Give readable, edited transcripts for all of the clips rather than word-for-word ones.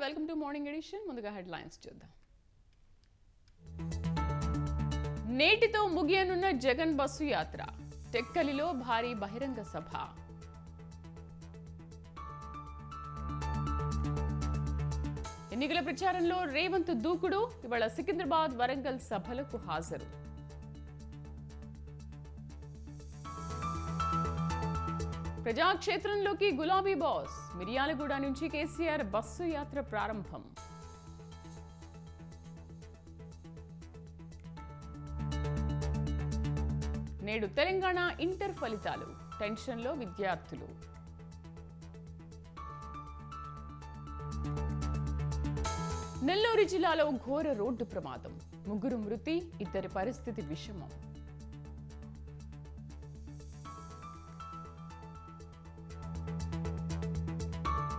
Welcome to morning edition. ముందుగా headlines చూద్దాం. నేటితో ముగియనున్న జగన్ బస్సు యాత్ర, టెక్కలిలో భారీ బహిరంగ సభ. ఎన్నికల ప్రచారంలో రేవంత్ దూకుడు, ఇవాళ సికింద్రాబాద్, వరంగల్ సభలకు హాజరు. ప్రజాక్షేత్రంలోకి గులాబీ బాస్, మిర్యాలగూడ నుంచి కేసీఆర్ బస్సు యాత్ర ప్రారంభం. నేడు తెలంగాణ ఇంటర్ ఫలితాలు, టెన్షన్లో విద్యార్థులు. నెల్లూరు జిల్లాలో ఘోర రోడ్డు ప్రమాదం, 3 మృతి, 2 పరిస్థితి విషమం.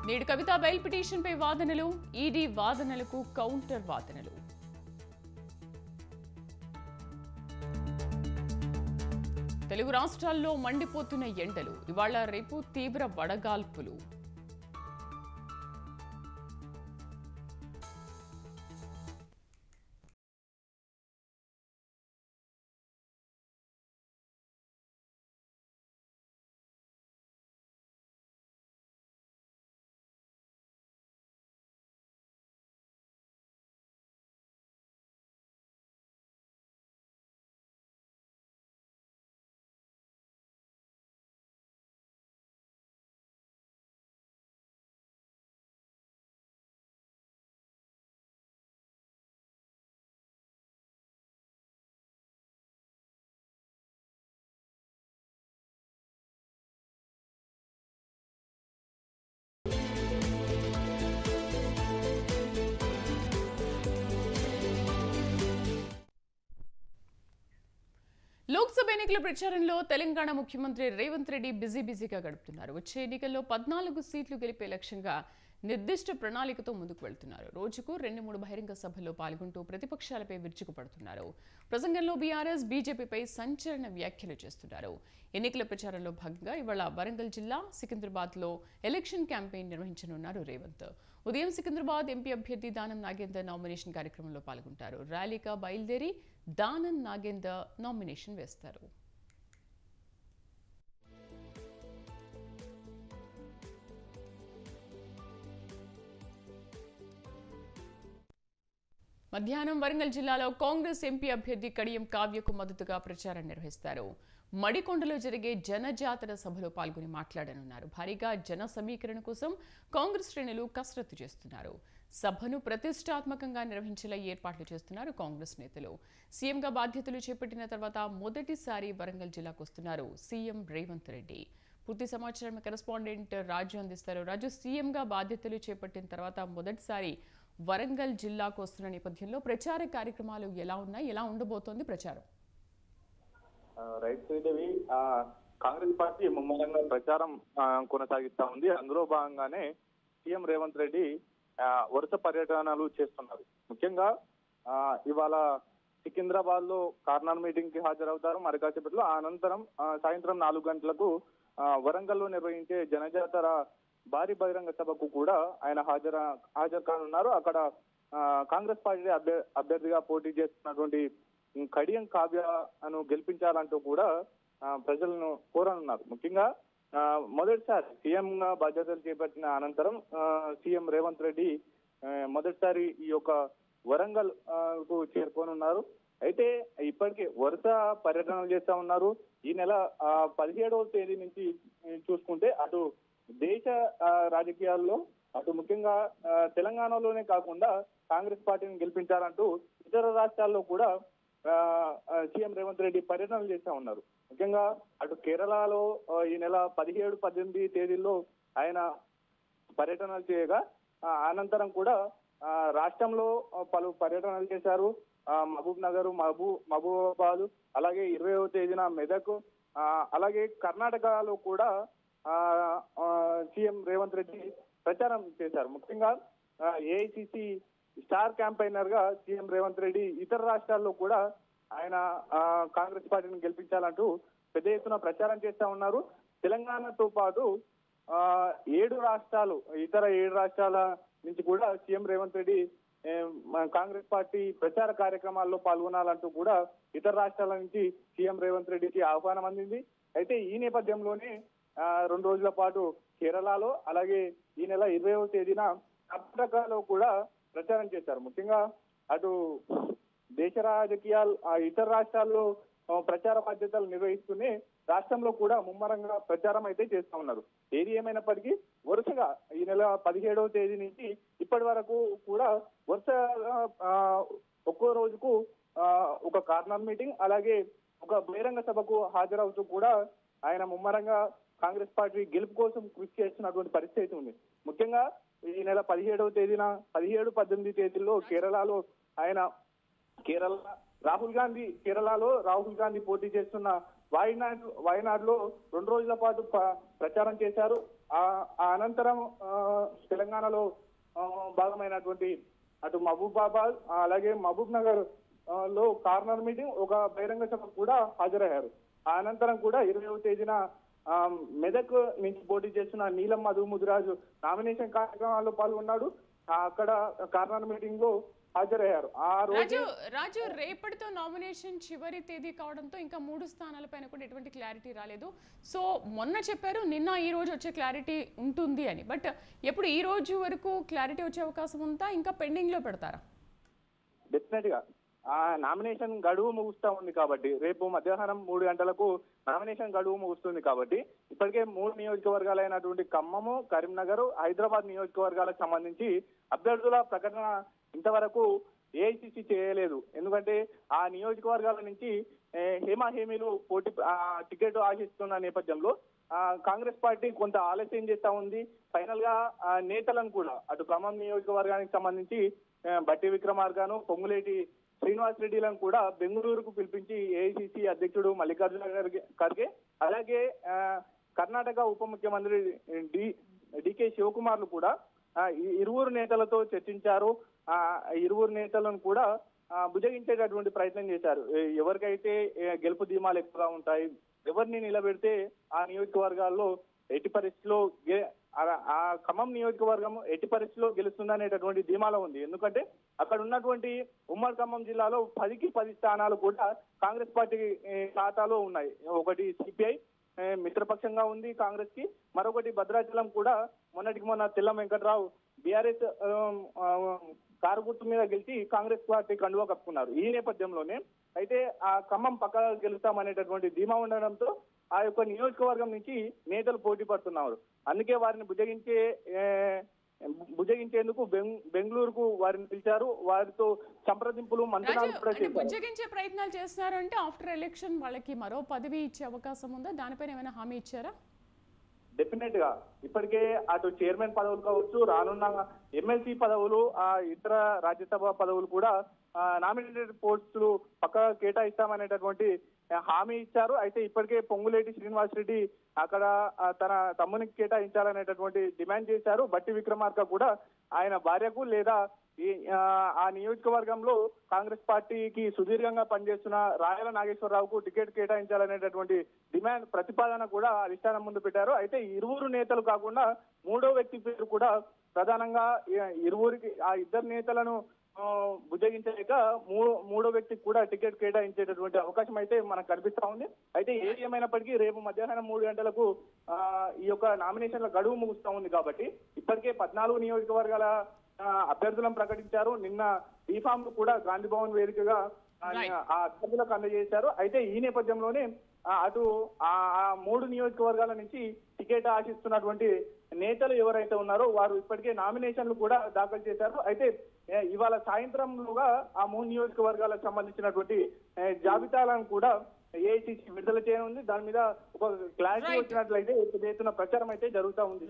నేడు కవిత బెయిల్ పిటిషన్పై వాదనలు, ఈడీ వాదనలకు కౌంటర్ వాదనలు. తెలుగు రాష్ట్రాల్లో మండిపోతున్న ఎండలు, ఇవాళ రేపు తీవ్ర వడగాల్పులు. లోక్సభ ఎన్నికల ప్రచారంలో తెలంగాణ ముఖ్యమంత్రి రేవంత్ రెడ్డి బిజీగా గడుపుతున్నారు. వచ్చే ఎన్నికల్లో 14 సీట్లు గెలిపే లక్ష్యంగా నిర్దిష్ట ప్రణాళికతో ముందుకు వెళ్తున్నారు. రోజుకు 2-3 బహిరంగ సభల్లో పాల్గొంటూ ప్రతిపక్షాలపై విరుచుకుపడుతున్నారు. ప్రసంగంలో బీఆర్ఎస్, బీజేపీపై సంచలన వ్యాఖ్యలు చేస్తున్నారు. ఎన్నికల ప్రచారంలో భాగంగా ఇవాళ వరంగల్ జిల్లా సికింద్రాబాద్లో ఎలక్షన్ క్యాంపెయిన్ నిర్వహించనున్నారు రేవంత్. ఉదయం సికింద్రాబాద్ ఎంపీ అభ్యర్థి దానం నాగేందర్ నామినేషన్ కార్యక్రమంలో పాల్గొంటారు. ర్యాలీగా బయలుదేరి దానం నాగేందర్ నామినేషన్ వేస్తారు. మధ్యాహ్నం వరంగల్ జిల్లాలో కాంగ్రెస్ ఎంపీ అభ్యర్థి కడియం కావ్యకు మద్దతుగా ప్రచారం నిర్వహిస్తారు. మడికొండలో జరిగే జనజాతర సభలో పాల్గొని మాట్లాడనున్నారు. భారీగా జన సమీకరణ కోసం కాంగ్రెస్ శ్రేణులు కసరత్తు చేస్తున్నారు. సభను ప్రతిష్టాత్మకంగా నిర్వహించేలా ఏర్పాట్లు చేస్తున్నారు కాంగ్రెస్ నేతలు. సీఎంగా బాధ్యతలు చేపట్టిన తర్వాత మొదటిసారి వరంగల్ జిల్లాకు వస్తున్నారు సీఎం రేవంత్ రెడ్డి. పూర్తి సమాచారం కరెస్పాండెంట్ రాజు అందిస్తారు. రాజు, సీఎంగా బాధ్యతలు చేపట్టిన తర్వాత మొదటిసారి వరంగల్ జిల్లాకు వస్తున్న నేపథ్యంలో ప్రచార కార్యక్రమాలు ఎలా ఉన్నాయి, ఎలా ఉండబోతోంది ప్రచారం? రైట్ శ్రీదేవి, కాంగ్రెస్ పార్టీ ముమ్మరంగా ప్రచారం కొనసాగిస్తా ఉంది. అందులో భాగంగానే సీఎం రేవంత్ రెడ్డి వరుస పర్యటనలు చేస్తున్నారు. ముఖ్యంగా ఇవాళ సికింద్రాబాద్ లో కార్నర్ మీటింగ్ కి హాజరవుతారు మరి కాసేపట్లో. అనంతరం సాయంత్రం 4 గంటలకు వరంగల్ లో నిర్వహించే జనజాతర భారీ బహిరంగ సభకు కూడా ఆయన హాజరు కానున్నారు. అక్కడ కాంగ్రెస్ పార్టీ అభ్యర్థిగా పోటీ చేస్తున్నటువంటి కడియం కావ్యను గెలిపించాలంటూ కూడా ప్రజలను కోరనున్నారు. ముఖ్యంగా మొదటిసారి సీఎం గా బాధ్యతలు చేపట్టిన అనంతరం సీఎం రేవంత్ రెడ్డి మొదటిసారి ఈ యొక్క వరంగల్ కు చేరుకోనున్నారు. అయితే ఇప్పటికే వరుస పర్యటనలు చేస్తా ఉన్నారు. ఈ నెల 17వ తేదీ నుంచి చూసుకుంటే అటు దేశ రాజకీయాల్లో, అటు ముఖ్యంగా తెలంగాణలోనే కాకుండా కాంగ్రెస్ పార్టీని గెలిపించాలంటూ ఇతర రాష్ట్రాల్లో కూడా సీఎం రేవంత్ రెడ్డి పర్యటనలు చేస్తా ఉన్నారు. ముఖ్యంగా అటు కేరళలో ఈ నెల 17, 18 తేదీల్లో ఆయన పర్యటనలు చేయగా అనంతరం కూడా రాష్ట్రంలో పలు పర్యటనలు చేశారు. మహబూబ్ నగర్, మహబూబాబాద్, అలాగే 20వ తేదీన మెదక్, అలాగే కర్ణాటకలో కూడా సీఎం రేవంత్ రెడ్డి ప్రచారం చేశారు. ముఖ్యంగా ఏఐసిసి స్టార్ క్యాంపైనర్ గా సీఎం రేవంత్ రెడ్డి ఇతర రాష్ట్రాల్లో కూడా ఆయన కాంగ్రెస్ పార్టీని గెలిపించాలంటూ పెద్ద ఎత్తున ప్రచారం చేస్తా ఉన్నారు. తెలంగాణతో పాటు 7 రాష్ట్రాలు, ఇతర 7 రాష్ట్రాల నుంచి కూడా సీఎం రేవంత్ రెడ్డి కాంగ్రెస్ పార్టీ ప్రచార కార్యక్రమాల్లో పాల్గొనాలంటూ కూడా ఇతర రాష్ట్రాల నుంచి సీఎం రేవంత్ రెడ్డికి ఆహ్వానం అందింది. అయితే ఈ నేపథ్యంలోనే 2 రోజుల పాటు కేరళలో, అలాగే ఈ నెల 20వ తేదీన కర్ణాటకలో కూడా ప్రచారం చేశారు. ముఖ్యంగా అటు దేశ రాజకీయాలు ఇతర రాష్ట్రాల్లో ప్రచార బాధ్యతలు నిర్వహిస్తూనే రాష్ట్రంలో కూడా ముమ్మరంగా ప్రచారం అయితే చేస్తా ఉన్నారు. ఏది ఏమైనప్పటికీ వరుసగా ఈ నెల 17వ తేదీ నుంచి ఇప్పటి వరకు కూడా వరుసగా ఒక్కో రోజుకు ఒక కార్నర్ మీటింగ్, అలాగే ఒక బహిరంగ సభకు హాజరవుతూ కూడా ఆయన ముమ్మరంగా కాంగ్రెస్ పార్టీ గెలుపు కోసం కృషి చేస్తున్నటువంటి పరిస్థితి ఉంది. ముఖ్యంగా ఈ నెల 17వ తేదీన 17, 18 తేదీల్లో కేరళలో కేరళలో రాహుల్ గాంధీ పోటీ చేస్తున్న వాయనాడ్లో 2 రోజుల పాటు ప్రచారం చేశారు. ఆ అనంతరం తెలంగాణలో భాగమైనటువంటి అటు మహబూబాబాద్, అలాగే మహబూబ్ నగర్ లో కార్నర్ మీటింగ్, ఒక బహిరంగ సభకు కూడా హాజరయ్యారు. ఆ అనంతరం కూడా 20వ తేదీన మెదక్ నుంచి పోటీ చేస్తున్న నీలం మధు ముదిరాజు నామినేషన్ కార్యక్రమాల్లో పాల్గొన్నాడు. అక్కడ కార్నర్ మీటింగ్ లో హాజరయ్యారు. ఆ రోజు రాజు రేపటితో నామినేషన్ చివరి తేదీ కావడంతో ఇంకా 3 స్థానాలపైన కూడా ఎటువంటి క్లారిటీ రాలేదు. సో మొన్న చెప్పారు నిన్న ఈ రోజు వచ్చే క్లారిటీ ఉంటుంది అని, బట్ ఎప్పుడు ఈ రోజు వరకు క్లారిటీ వచ్చే అవకాశం ఉందా, ఇంకా పెండింగ్ లో పెడతారా? డెఫినెట్ గా ఆ నామినేషన్ గడువు ముగుస్తా ఉంది కాబట్టి, రేపు మధ్యాహ్నం 3 గంటలకు నామినేషన్ గడువు ముగుస్తుంది కాబట్టి ఇప్పటికే 3 నియోజకవర్గాలైనటువంటి ఖమ్మము, కరీంనగర్, హైదరాబాద్ నియోజకవర్గాలకు సంబంధించి అభ్యర్థుల ప్రకటన ఇంతవరకు ఏఐసిసి చేయలేదు. ఎందుకంటే ఆ నియోజకవర్గాల నుంచి హేమీలు టికెట్ ఆశిస్తున్న నేపథ్యంలో కాంగ్రెస్ పార్టీ కొంత ఆలస్యం చేస్తా ఉంది. ఫైనల్ గా నేతలను కూడా అటు ఖమ్మం నియోజకవర్గానికి సంబంధించి బట్టి విక్రమార్కను, పొంగులేటి శ్రీనివాస్ రెడ్డిలను కూడా బెంగళూరుకు పిలిపించి ఏఐసిసి అధ్యక్షుడు మల్లికార్జున ఖర్గే, అలాగే కర్ణాటక ఉప ముఖ్యమంత్రి డికే శివకుమార్లు కూడా ఇరువురు నేతలతో చర్చించారు. ఇరువురు నేతలను కూడా బుజ్జగించేటటువంటి ప్రయత్నం చేశారు. ఎవరికైతే గెలుపు ధీమాలు ఎక్కువగా ఉంటాయి, ఎవరిని నిలబెడితే ఆ నియోజకవర్గాల్లో ఎట్టి పరిస్థితిలో ఆ ఖమ్మం నియోజకవర్గం ఎట్టి పరిస్థితిలో గెలుస్తుందనేటటువంటి ధీమాలో ఉంది. ఎందుకంటే అక్కడ ఉన్నటువంటి ఉమ్మడి ఖమ్మం జిల్లాలో 10కి 10 స్థానాలు కూడా కాంగ్రెస్ పార్టీ ఖాతాలో ఉన్నాయి. ఒకటి సిపిఐ మిత్రపక్షంగా ఉంది కాంగ్రెస్ కి, మరొకటి భద్రాచలం కూడా మొన్నటికి మొన్న తెల్లం వెంకట్రావు బీఆర్ఎస్ కారు గుర్తు మీద గెలిచి కాంగ్రెస్ పార్టీ కండువా కప్పుకున్నారు. ఈ నేపథ్యంలోనే అయితే ఆ ఖమ్మం పక్కగా గెలుస్తామనేటటువంటి ధీమా ఉండడంతో ఆ యొక్క నియోజకవర్గం నుంచి నేతలు పోటీ పడుతున్నారు. అందుకే వారిని బుజ్జగించేందుకు బెంగళూరుకు వారిని పిలిచారు. వారితో సంప్రదింపులు, మంత్రాలు కూడా చేశారు. బుజ్జగించే ప్రయత్నాలు చేస్తున్నారు అంటే ఆఫ్టర్ ఎలక్షన్ వాళ్ళకి మరో పదవి ఇచ్చే అవకాశం ఉందా? దానిపైన ఏమైనా హామీ ఇచ్చారా? డెఫినెట్ గా ఇప్పటికే అటు చైర్మన్ పదవులు కావచ్చు, రానున్న ఎమ్మెల్సీ పదవులు, ఇతర రాజ్యసభ పదవులు కూడా నామినేటెడ్ పోస్టులు పక్కగా కేటాయిస్తామనేటటువంటి హామీ ఇచ్చారు. అయితే ఇప్పటికే పొంగులేటి శ్రీనివాస్ రెడ్డి అక్కడ తన తమ్మునికి కేటాయించాలనేటటువంటి డిమాండ్ చేశారు. బట్టి విక్రమార్క కూడా ఆయన భార్యకు లేదా ఆ నియోజకవర్గంలో కాంగ్రెస్ పార్టీకి సుదీర్ఘంగా పనిచేస్తున్న రాయల నాగేశ్వరరావుకు టికెట్ కేటాయించాలనేటటువంటి డిమాండ్ ప్రతిపాదన కూడా అధిష్టానం ముందు పెట్టారు. అయితే ఇరువురు నేతలు కాకుండా 3వ వ్యక్తి పేరు కూడా ప్రధానంగా ఆ ఇద్దరు నేతలను బుజ్జగించలేక 3వ వ్యక్తికి కూడా టికెట్ కేటాయించేటటువంటి అవకాశం అయితే మనకు కనిపిస్తా ఉంది. అయితే ఏది ఏమైనప్పటికీ రేపు మధ్యాహ్నం 3 గంటలకు ఈ యొక్క నామినేషన్ల గడువు ముగుస్తా ఉంది కాబట్టి ఇప్పటికే 14 నియోజకవర్గాల అభ్యర్థులను ప్రకటించారు. నిన్న బీఫామ్లు కూడా గాంధీ భవన్ వేదికగా ఆ అభ్యర్థులకు అందజేశారు. అయితే ఈ నేపథ్యంలోనే అటు ఆ 3 నియోజకవర్గాల నుంచి టికెట్ ఆశిస్తున్నటువంటి నేతలు ఎవరైతే ఉన్నారో వారు ఇప్పటికే నామినేషన్లు కూడా దాఖలు చేశారు. అయితే ఇవాళ సాయంత్రంలోగా ఆ 3 నియోజకవర్గాలకు సంబంధించినటువంటి జాబితాలను కూడా ఏఐసిసి విడుదల చేయనుంది. దాని మీద ఒక క్లారిటీ వచ్చినట్లయితే పెద్ద ఎత్తున ప్రచారం అయితే జరుగుతూ ఉంది.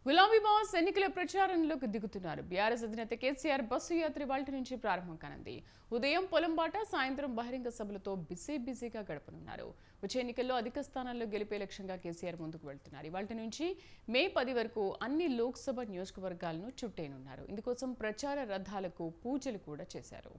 గులాబీ బాస్ ఎన్నికల ప్రచారంలోకి దిగుతున్నారు. బీఆర్ఎస్ అధినేత కేసీఆర్ బస్సు యాత్ర ఇవాల్టి నుంచి ప్రారంభం కానుంది. ఉదయం పొలంబాట, సాయంత్రం బహిరంగ సభలతో బిజీగా గడపనున్నారు. వచ్చే ఎన్నికల్లో అధిక స్థానాల్లో గెలిపే లక్ష్యంగా కేసీఆర్ ముందుకు వెళ్తున్నారు. ఇవాల్టి నుంచి మే 10 వరకు అన్ని లోక్సభ నియోజకవర్గాలను చుట్టేనున్నారు. ఇందుకోసం ప్రచార రథాలకు పూజలు కూడా చేశారు.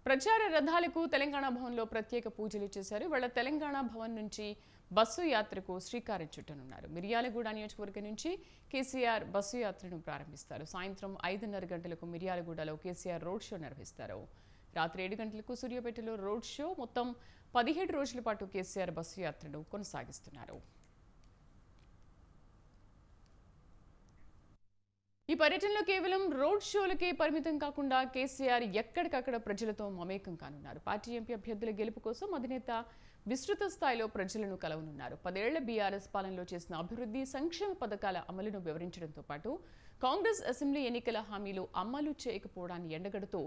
ప్రచార రథాలకు తెలంగాణ భవన్లో ప్రత్యేక పూజలు చేశారు. ఇవాళ తెలంగాణ భవన్ నుంచి బస్సు యాత్రకు శ్రీకారం చుట్టనున్నారు. మిర్యాలగూడ నియోజకవర్గం నుంచి కేసీఆర్ బస్సు యాత్రను ప్రారంభిస్తారు. సాయంత్రం 5:30 గంటలకు మిర్యాలగూడలో కేసీఆర్ రోడ్ షో నిర్వహిస్తారు. రాత్రి 7 గంటలకు సూర్యాపేటలో రోడ్ షో. మొత్తం 17 రోజుల పాటు కేసీఆర్ బస్సు యాత్రను కొనసాగిస్తున్నారు. ఈ పర్యటనలో కేవలం రోడ్ షోలకే పరిమితం కాకుండా కేసీఆర్ ఎక్కడికక్కడ ప్రజలతో మమేకం కానున్నారు. పార్టీ ఎంపీ అభ్యర్థుల గెలుపు కోసం అధినేత విస్తృత స్థాయిలో ప్రజలను కలవనున్నారు. 10 ఏళ్ల బీఆర్ఎస్ పాలనలో చేసిన అభివృద్ధి, సంక్షేమ పథకాల అమలును వివరించడంతో పాటు కాంగ్రెస్ అసెంబ్లీ ఎన్నికల హామీలు అమలు చేయకపోవడాన్ని ఎండగడుతూ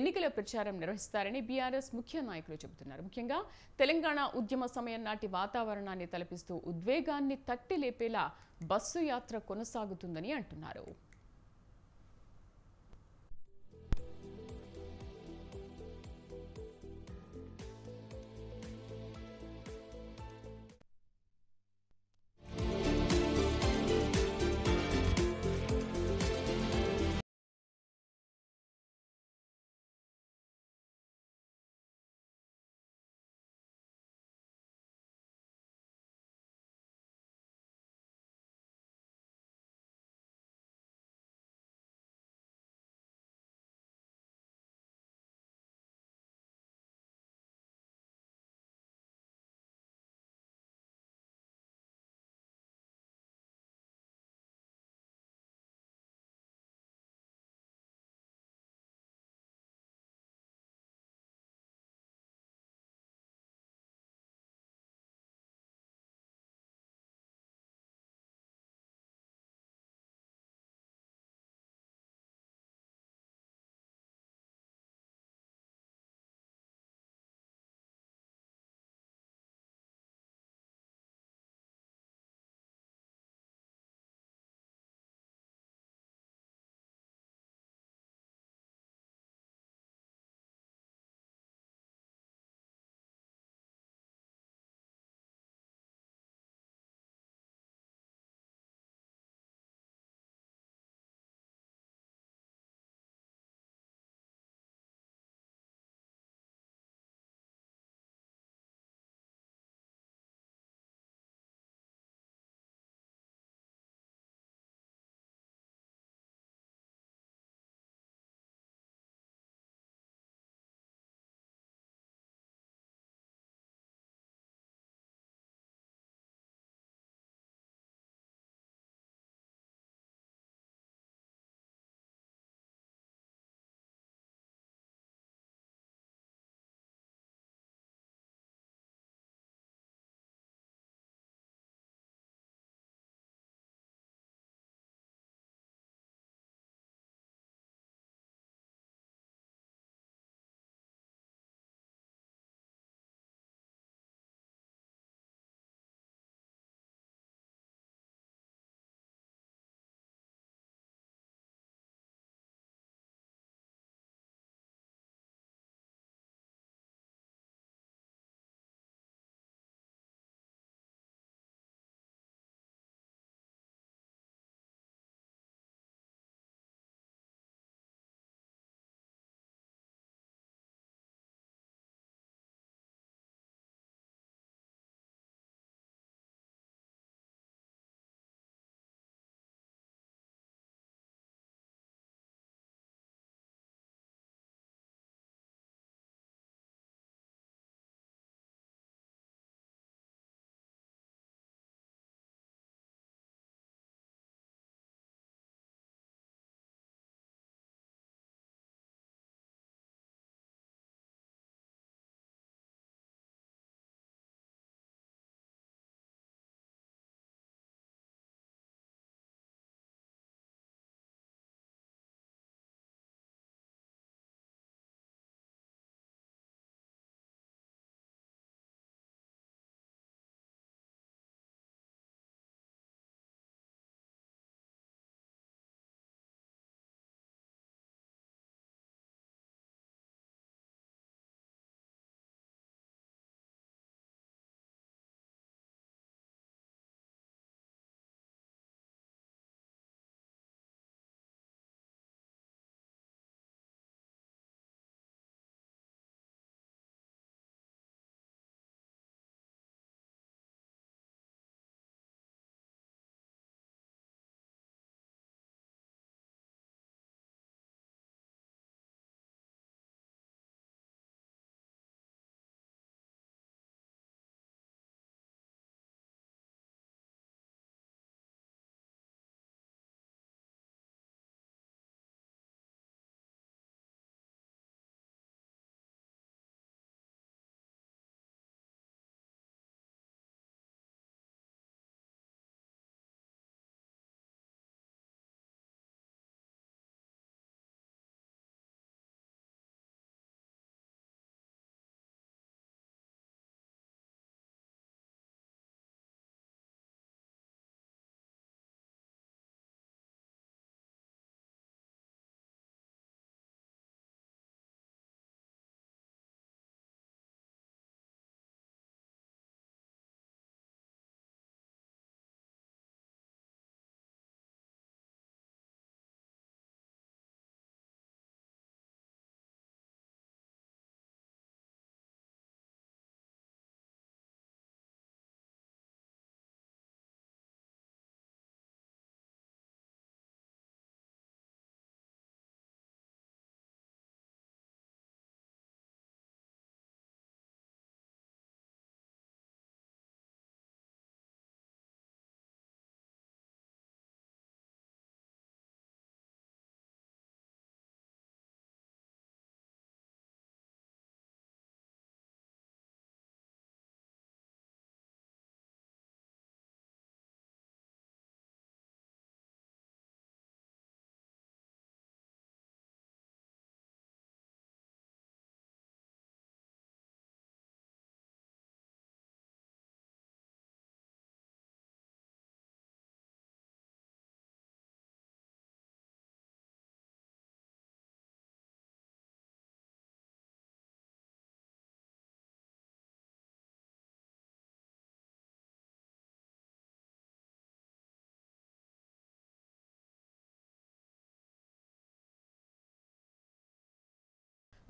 ఎన్నికల ప్రచారం నిర్వహిస్తారని బీఆర్ఎస్ ముఖ్య నాయకులు చెబుతున్నారు. ముఖ్యంగా తెలంగాణ ఉద్యమ సమయం నాటి వాతావరణాన్ని తలపిస్తూ ఉద్వేగాన్ని తట్టి లేపేలా బస్సు యాత్ర కొనసాగుతుందని అంటున్నారు.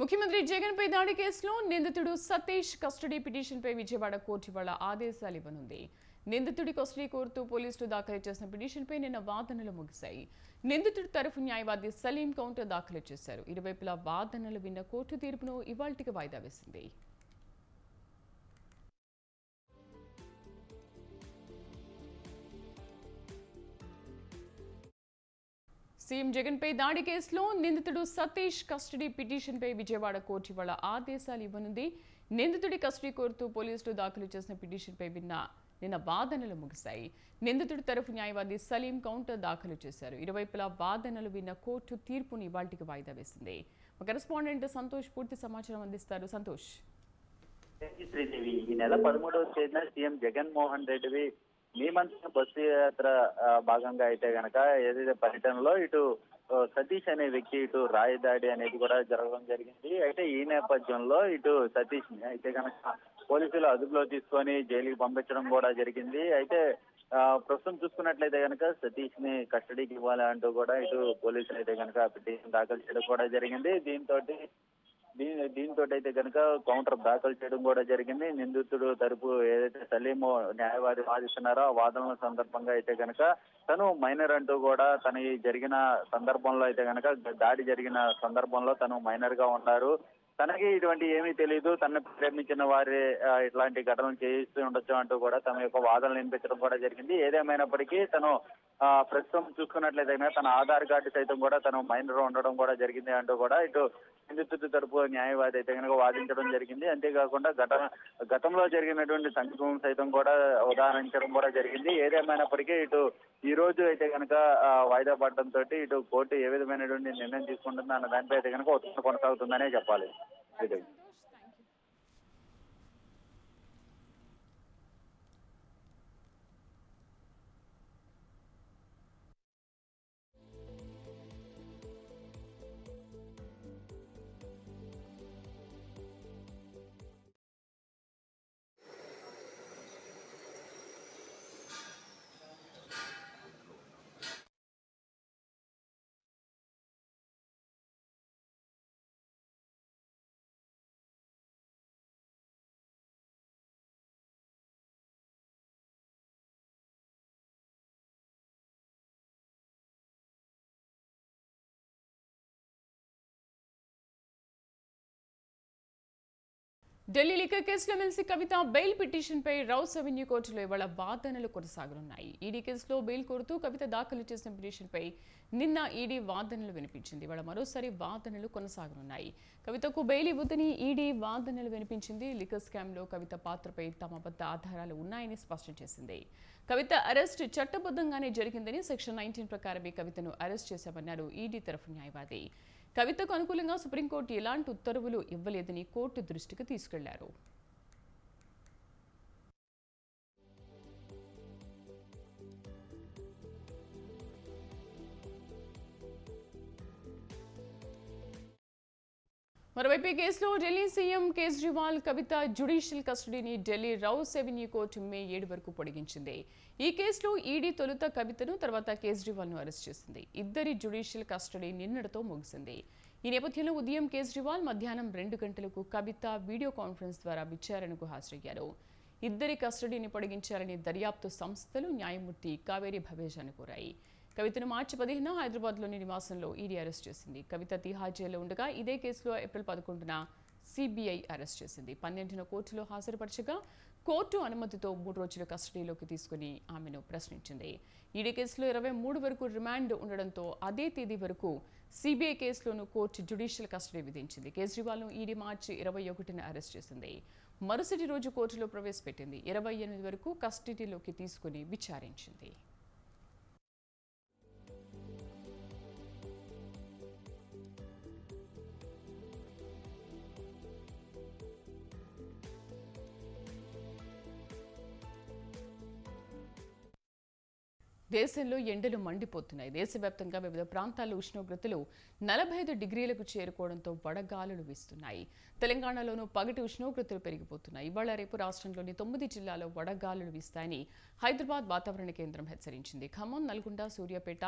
ముఖ్యమంత్రి జగన్పై దాడి కేసులో నిందితుడు సతీష్ కస్టడీ పిటిషన్పై విజయవాడ కోర్టు ఇవాళ ఆదేశాలు ఇవ్వనుంది. నిందితుడి కస్టడీ కోరుతూ పోలీసులు దాఖలు చేసిన పిటిషన్పై నిన్న వాదనలు ముగిశాయి. నిందితుడి తరఫు న్యాయవాది సలీం కౌంటర్ దాఖలు చేశారు. ఇరువైపులా వాదనలు విన్న కోర్టు తీర్పును ఇవాళ్టికి వాయిదా వేసింది. సీఎం జగన్పై దాడి కేసులో నిందితుడు సతీష్ కస్టడీ పిటిషన్పై విజయవాడ కోర్టు ఇవాళ ఆదేశాలు ఇవ్వనుంది. నిందితుడి కస్టడీ కోరుతూ పోలీసులు దాఖలు చేసిన పిటిషన్పై నిన్న వాదనలు ముగిశాయి. నిందితుడి తరఫు న్యాయవాది సలీం కౌంటర్ దాఖలు చేశారు. ఇరువైపులా వాదనలు విన్న కోర్టు తీర్పును ఇవాళ్టికి వాయిదా వేసింది. మా కరెస్పాండెంట్ సంతోష్ పూర్తి సమాచారం అందిస్తారు. సంతోష్. శ్రీదేవి, ఈ నెల 13వ తేదీన సీఎం జగన్మోహన్ రెడ్డి నియమంత్రణ బస్సు యాత్ర భాగంగా అయితే గనక ఏదైతే పర్యటనలో ఇటు సతీష్ అనే వ్యక్తి ఇటు రాయదాడి అనేది కూడా జరగడం జరిగింది. అయితే ఈ నేపథ్యంలో ఇటు సతీష్ అయితే గనక పోలీసులు అదుపులో తీసుకొని జైలుకి పంపించడం కూడా జరిగింది. అయితే ప్రస్తుతం చూసుకున్నట్లయితే కనుక సతీష్ ని కస్టడీకి ఇవ్వాలి అంటూ కూడా ఇటు పోలీసులు అయితే కనుక పిటిషన్ దాఖలు చేయడం కూడా జరిగింది. దీంతో అయితే కనుక కౌంటర్ దాఖలు చేయడం కూడా జరిగింది. నిందితుడు తరపు ఏదైతే సలీము న్యాయవాది వాదిస్తున్నారో ఆ వాదనల సందర్భంగా అయితే కనుక తను మైనర్ అంటూ కూడా తన జరిగిన సందర్భంలో అయితే కనుక దాడి జరిగిన సందర్భంలో తను మైనర్ గా ఉన్నారు. తనకి ఇటువంటి ఏమీ తెలియదు, తనని ప్రేమించిన వారి ఇట్లాంటి ఘటనలు చేయిస్తూ ఉండొచ్చు అంటూ కూడా తన యొక్క వాదనలు వినిపించడం కూడా జరిగింది. ఏదేమైనప్పటికీ తను ప్రస్తుతం చూసుకున్నట్లయితే తన ఆధార్ కార్డు సైతం కూడా తను మైనర్ ఉండడం కూడా జరిగింది అంటూ కూడా ఇటు నిందితుడి తరపు న్యాయవాది అయితే కనుక వాదించడం జరిగింది. అంతేకాకుండా గతంలో జరిగినటువంటి సంఘటనలు సైతం కూడా ఉదాహరించడం కూడా జరిగింది. ఏదేమైనప్పటికీ ఇటు ఈ రోజు అయితే కనుక వాయిదా పడడంతో ఇటు కోర్టు ఏ విధమైనటువంటి నిర్ణయం తీసుకుంటుందో అన్న దానిపై అయితే కనుక ఉత్కంఠ కొనసాగుతుందనే చెప్పాలి. ఢిల్లీ లిక్కర్ కేసులో ఎమ్మెల్సీ కవిత బెయిల్ పిటిషన్పై రౌస్ అవెన్యూ కోర్టులో ఇవాళ వాదనలు కొనసాగనున్నాయి. ఈడీ కేసులో బెయిల్ కోరుతూ కవిత దాఖలు చేసిన పిటిషన్పై నిన్న ఈడీ వాదనలు వినిపించింది. ఇవాళ మరోసారి వాదనలు కొనసాగనున్నాయి. కవితకు బెయిల్ ఇవ్వదని ఈడీ వాదనలు వినిపించింది. లిక్కర్ స్కామ్లో కవిత పాత్రపై తమ వద్ద ఆధారాలు ఉన్నాయని స్పష్టం చేసింది. కవిత అరెస్ట్ చట్టబద్ధంగానే జరిగిందని సెక్షన్ 19 ప్రకారమే కవితను అరెస్ట్ చేశామన్నారు ఈడీ తరఫు న్యాయవాది. కవితకు అనుకూలంగా సుప్రీంకోర్టు ఎలాంటి ఉత్తర్వులు ఇవ్వలేదని కోర్టు దృష్టికి తీసుకెళ్లారు. మరోవైపు ఈ కేసులో ఢిల్లీ సీఎం కేజ్రీవాల్ కవిత జ్యుడిషియల్ కస్టడీని Delhi Rouse Avenue court May 7 వరకు పొడిగించింది. ఈ కేసులో ఈడీ తొలుత కవితను తర్వాత కేజ్రీవాల్ ను అరెస్ట్ చేసింది. ఇద్దరి జ్యుడిషియల్ కస్టడీ నిన్నటితో ముగిసింది. ఈ నేపథ్యంలో ఉదయం కేజ్రీవాల్ మధ్యాహ్నం 2 గంటలకు కవిత వీడియో కాన్ఫరెన్స్ ద్వారా విచారణకు హాజరయ్యారు. ఇద్దరి కస్టడీని పొడిగించాలని దర్యాప్తు సంస్థలు న్యాయమూర్తి కావేరి భవేజాను కోరాయి. కవితను మార్చి 15న హైదరాబాద్లోని నివాసంలో ఈడీ అరెస్ట్ చేసింది. కవిత తిహార్ జైల్లో ఉండగా ఇదే కేసులో ఏప్రిల్ 11న సిబిఐ అరెస్ట్ చేసింది. 12న కోర్టులో హాజరుపరచగా కోర్టు అనుమతితో 3 రోజుల కస్టడీలోకి తీసుకుని ఆమెను ప్రశ్నించింది. ఈడీ కేసులో 23 వరకు రిమాండ్ ఉండడంతో అదే తేదీ వరకు సిబిఐ కేసులోనూ కోర్టు జ్యుడిషియల్ కస్టడీ విధించింది. కేజ్రీవాల్ను ఈడీ మార్చి 21న అరెస్ట్ చేసింది. మరుసటి రోజు కోర్టులో ప్రవేశపెట్టింది. 28 వరకు కస్టడీలోకి తీసుకుని విచారించింది. దేశంలో ఎండలు మండిపోతున్నాయి. దేశవ్యాప్తంగా వివిధ ప్రాంతాల్లో ఉష్ణోగ్రతలు 45 డిగ్రీలకు చేరుకోవడంతో వడగాలులు వీస్తున్నాయి. తెలంగాణలోనూ పగటి ఉష్ణోగ్రతలు పెరిగిపోతున్నాయి. ఇవాళ రేపు రాష్ట్రంలోని 9 జిల్లాల్లో వడగాలులు వీస్తాయని హైదరాబాద్ వాతావరణ కేంద్రం హెచ్చరించింది. ఖమ్మం, నల్గొండ, సూర్యాపేట,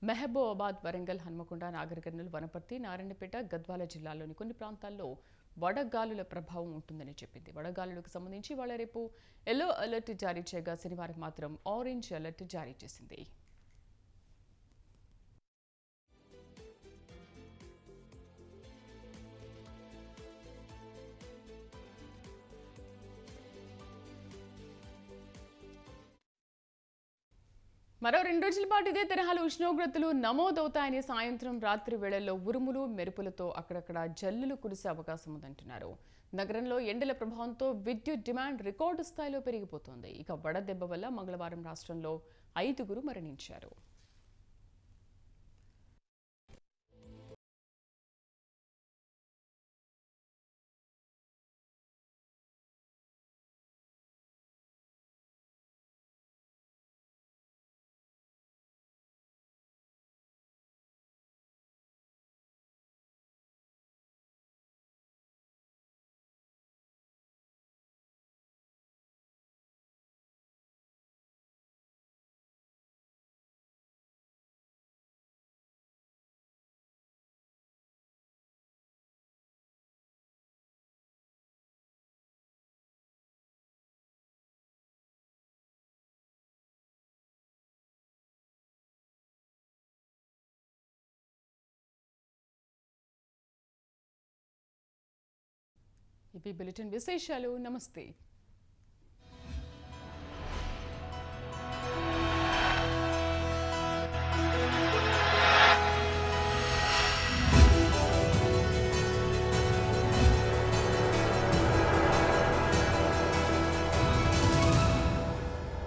మహబూబాబాద్, వరంగల్, హన్మకొండ, నాగర్ కర్నూల్, వనపర్తి, నారాయణపేట, గద్వాల జిల్లాల్లోని కొన్ని ప్రాంతాల్లో వడగాలుల ప్రభావం ఉంటుందని చెప్పింది. వడగాలులకు సంబంధించి వాళ్ళ రేపు ఎల్లో అలర్ట్ జారీ చేయగా శనివారం మాత్రం ఆరెంజ్ అలర్ట్ జారీ చేసింది. మరో 2 రోజుల పాటు ఇదే తరహాలో ఉష్ణోగ్రతలు నమోదవుతాయని, సాయంత్రం రాత్రి వేళల్లో ఉరుములు మెరుపులతో అక్కడక్కడ జల్లులు కురిసే అవకాశం ఉందంటున్నారు. నగరంలో ఎండల ప్రభావంతో విద్యుత్ డిమాండ్ రికార్డు స్థాయిలో పెరిగిపోతోంది. ఇక వడదెబ్బ వల్ల మంగళవారం రాష్ట్రంలో 5 మరణించారు. ఈ బులెటిన్ విశేషాలు. నమస్తే.